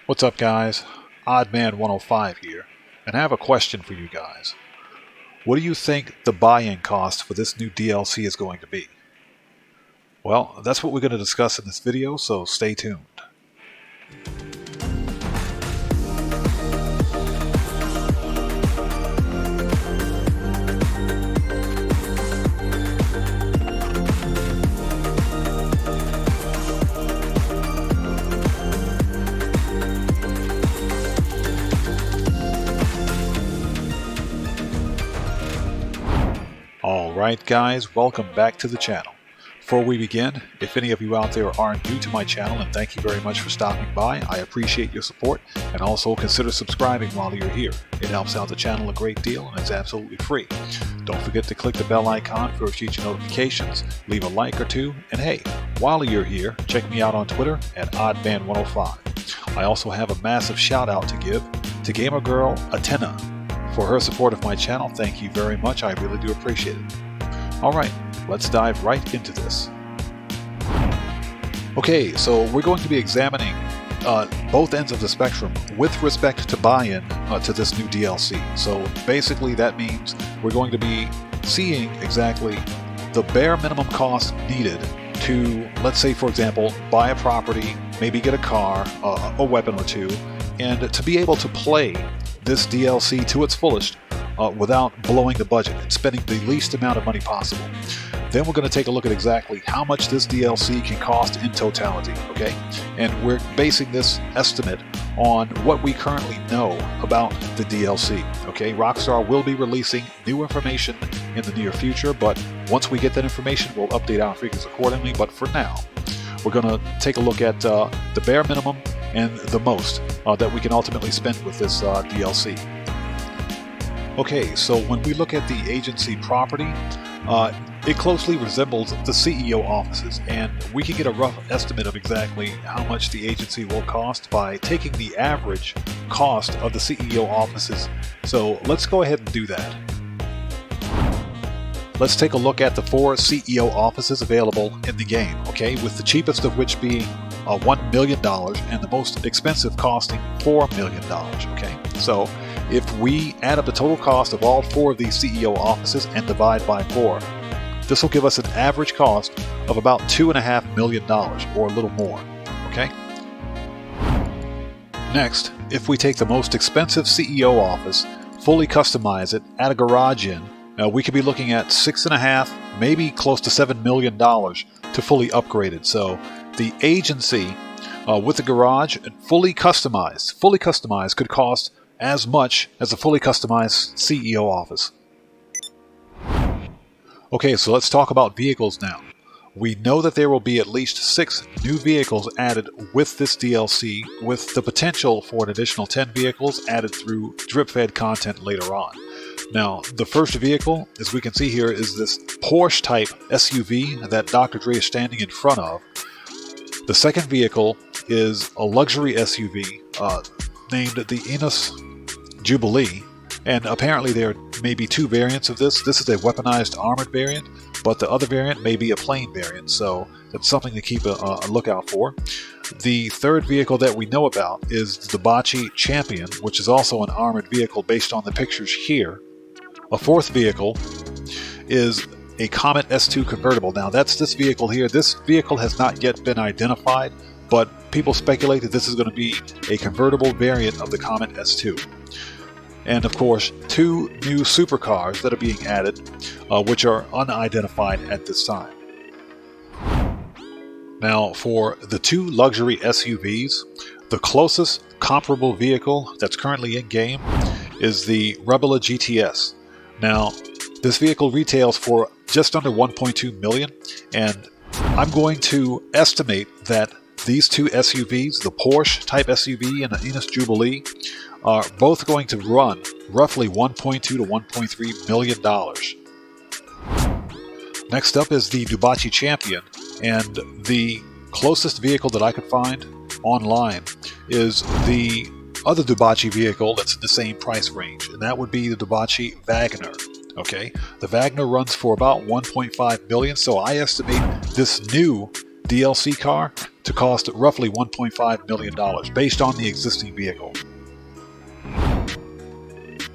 What's up, guys? OddMan105 here, and I have a question for you guys. What do you think the buy-in cost for this new DLC is going to be? Well, that's what we're going to discuss in this video, so stay tuned. Alright guys, welcome back to the channel. Before we begin, if any of you out there are new to my channel, and thank you very much for stopping by, I appreciate your support, and also consider subscribing while you're here. It helps out the channel a great deal and it's absolutely free. Don't forget to click the bell icon for future notifications, leave a like or two, and hey, while you're here, check me out on Twitter at OddMan105. I also have a massive shout out to give to gamer girl Athena. For her support of my channel, thank you very much. I really do appreciate it. Alright, let's dive right into this. Okay, so we're going to be examining both ends of the spectrum with respect to buy-in to this new DLC. So basically that means we're going to be seeing exactly the bare minimum cost needed to, let's say for example, buy a property, maybe get a car, a weapon or two, and to be able to play this DLC to its fullest without blowing the budget and spending the least amount of money possible. Then we're going to take a look at exactly how much this DLC can cost in totality, okay? And we're basing this estimate on what we currently know about the DLC, okay? Rockstar will be releasing new information in the near future, but once we get that information, we'll update our figures accordingly. But for now, we're going to take a look at the bare minimum and the most that we can ultimately spend with this DLC. Okay, so when we look at the agency property, it closely resembles the CEO offices, and we can get a rough estimate of exactly how much the agency will cost by taking the average cost of the CEO offices. So let's go ahead and do that. Let's take a look at the 4 CEO offices available in the game, okay, with the cheapest of which being $1 million and the most expensive costing $4 million, okay? So if we add up the total cost of all 4 of these CEO offices and divide by 4, this will give us an average cost of about $2.5 million or a little more, okay? Next, if we take the most expensive CEO office, fully customize it, add a garage in, we could be looking at $6.5, maybe close to $7 million to fully upgrade it. So the agency with the garage and fully customized could cost as much as a fully customized CEO office. Okay, so let's talk about vehicles now. We know that there will be at least 6 new vehicles added with this DLC, with the potential for an additional 10 vehicles added through drip-fed content later on. Now, the first vehicle, as we can see here, is this Porsche-type SUV that Dr. Dre is standing in front of. The second vehicle is a luxury SUV named the Enos Jubilee, and apparently there may be 2 variants of this. This is a weaponized armored variant, but the other variant may be a plain variant, so that's something to keep a lookout for. The third vehicle that we know about is the Citation Champion, which is also an armored vehicle based on the pictures here. A fourth vehicle is a Comet S2 convertible. Now that's this vehicle here. This vehicle has not yet been identified, but people speculate that this is going to be a convertible variant of the Comet S2. And of course, 2 new supercars that are being added, which are unidentified at this time. Now, for the 2 luxury SUVs, the closest comparable vehicle that's currently in game is the Rebella GTS. Now, this vehicle retails for just under $1.2 million, and I'm going to estimate that these 2 SUVs, the Porsche type SUV and the Enos Jubilee, are both going to run roughly $1.2 to $1.3 million. Next up is the Citation Champion, and the closest vehicle that I could find online is the other Citation vehicle that's in the same price range, and that would be the Citation Wagner. Okay, the Wagner runs for about $1.5 million, so I estimate this new DLC car to cost roughly $1.5 million based on the existing vehicle.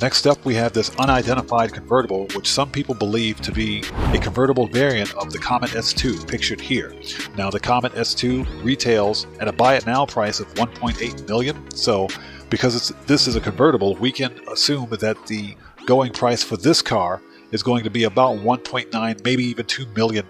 Next up, we have this unidentified convertible, which some people believe to be a convertible variant of the Comet S2 pictured here. Now, the Comet S2 retails at a buy it now price of $1.8 million, so because this is a convertible, we can assume that the going price for this car is going to be about $1.9, maybe even $2 million.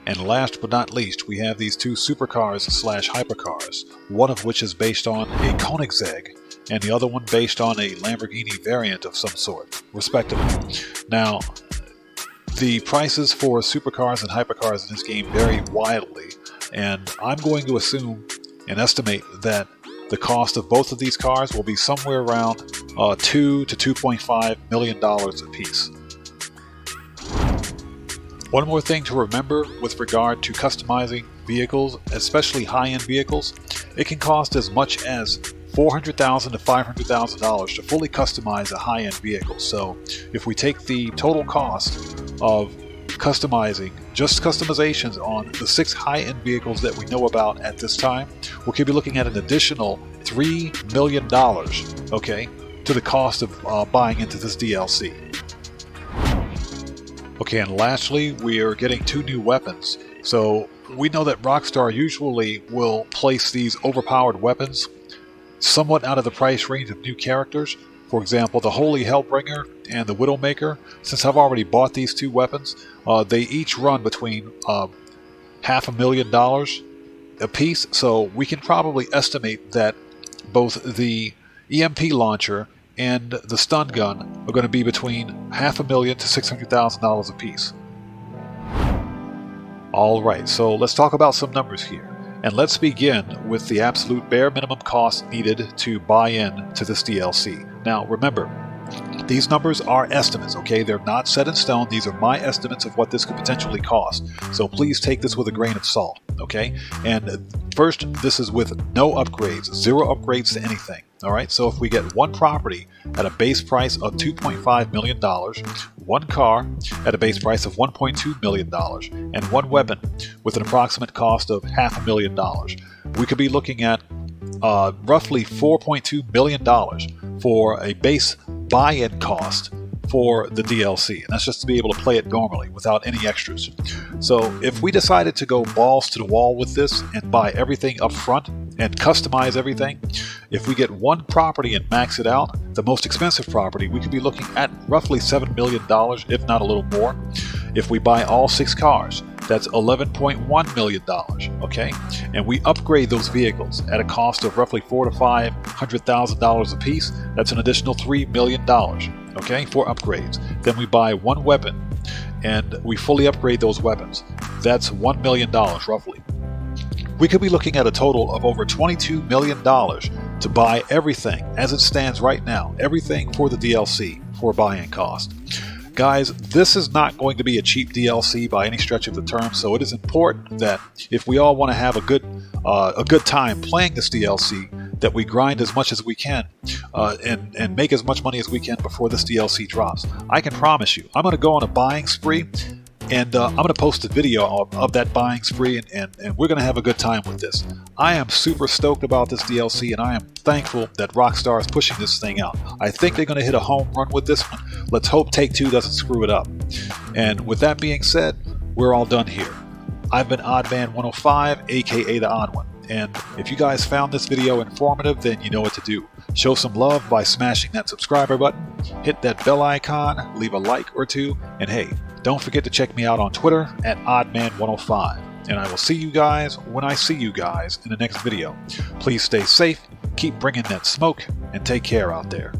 And last but not least, we have these two supercars / hypercars, one of which is based on a Koenigsegg, and the other one based on a Lamborghini variant of some sort, respectively. Now, the prices for supercars and hypercars in this game vary wildly, and I'm going to assume and estimate that the cost of both of these cars will be somewhere around $2 to $2.5 million a piece. One more thing to remember with regard to customizing vehicles, especially high-end vehicles, it can cost as much as $400,000 to $500,000 to fully customize a high-end vehicle. So if we take the total cost of customizing, just customizations on the 6 high-end vehicles that we know about at this time, we could be looking at an additional $3 million, okay, to the cost of buying into this DLC. Okay, and lastly, we are getting 2 new weapons. So we know that Rockstar usually will place these overpowered weapons somewhat out of the price range of new characters. For example, the Holy Hellbringer and the Widowmaker. Since I've already bought these 2 weapons, they each run between $500,000 a piece, so we can probably estimate that both the EMP launcher and the stun gun are going to be between $500,000 to $600,000 a piece. Alright, so let's talk about some numbers here. And let's begin with the absolute bare minimum cost needed to buy in to this DLC. Now remember, these numbers are estimates, okay? They're not set in stone. These are my estimates of what this could potentially cost. So please take this with a grain of salt, okay? And first, this is with no upgrades, 0 upgrades to anything, all right? So if we get one property at a base price of $2.5 million, one car at a base price of $1.2 million, and one weapon with an approximate cost of $500,000, we could be looking at roughly $4.2 million for a base buy-in cost for the DLC, and that's just to be able to play it normally without any extras. So if we decided to go balls to the wall with this and buy everything up front and customize everything, if we get one property and max it out, the most expensive property, we could be looking at roughly $7 million, if not a little more. If we buy all 6 cars, that's $11.1 million, okay? And we upgrade those vehicles at a cost of roughly $400,000 to $500,000 a piece. That's an additional $3 million, okay, for upgrades. Then we buy one weapon and we fully upgrade those weapons. That's $1 million roughly. We could be looking at a total of over $22 million to buy everything as it stands right now, everything for the DLC for buy-in cost. Guys, this is not going to be a cheap DLC by any stretch of the term, so it is important that if we all want to have a good time playing this DLC, that we grind as much as we can and make as much money as we can before this DLC drops. I can promise you, I'm going to go on a buying spree, and I'm going to post a video of that buying spree, and we're going to have a good time with this. I am super stoked about this DLC, and I am thankful that Rockstar is pushing this thing out. I think they're going to hit a home run with this one. Let's hope Take-Two doesn't screw it up. And with that being said, we're all done here. I've been OddMan105, aka The Odd One. And if you guys found this video informative, then you know what to do. Show some love by smashing that subscriber button, hit that bell icon, leave a like or two, and hey, don't forget to check me out on Twitter at OddMan105. And I will see you guys when I see you guys in the next video. Please stay safe, keep bringing that smoke, and take care out there.